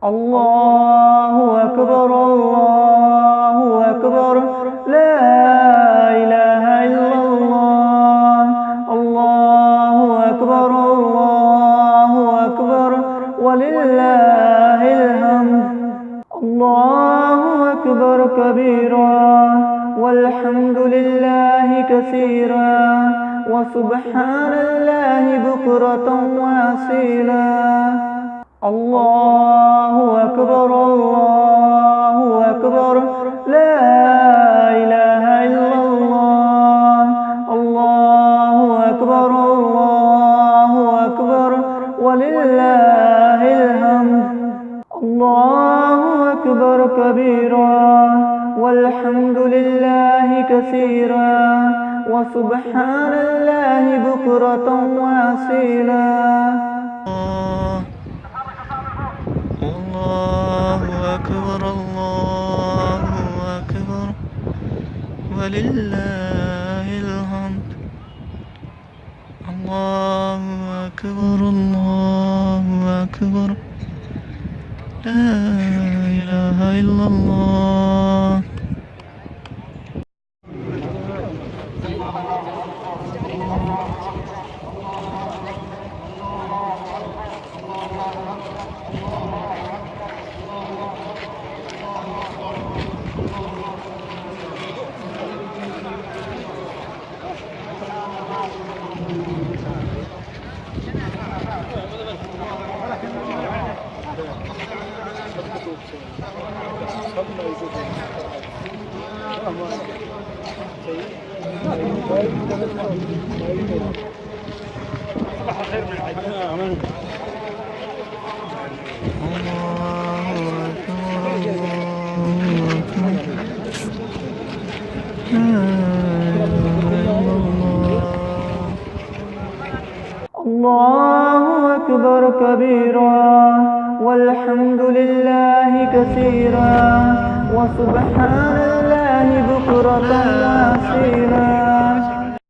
الله أكبر الله أكبر لا إله إلا الله. الله أكبر الله أكبر ولله الحمد. الله أكبر كبيرا والحمد لله كثيرا وسبحان الله بكرة وأصيلا. الله أكبر الله أكبر لا إله إلا الله. الله أكبر الله أكبر ولله الحمد. الله أكبر كبيرا والحمد لله كثيرا وسبحان الله بكرة وأصيلا. الله أكبر الله أكبر ولله الحمد. الله أكبر الله أكبر لا إله إلا الله. الله أكبر كبيرا والحمد لله كثيرا وسبحان الله بكرة وأصيلا.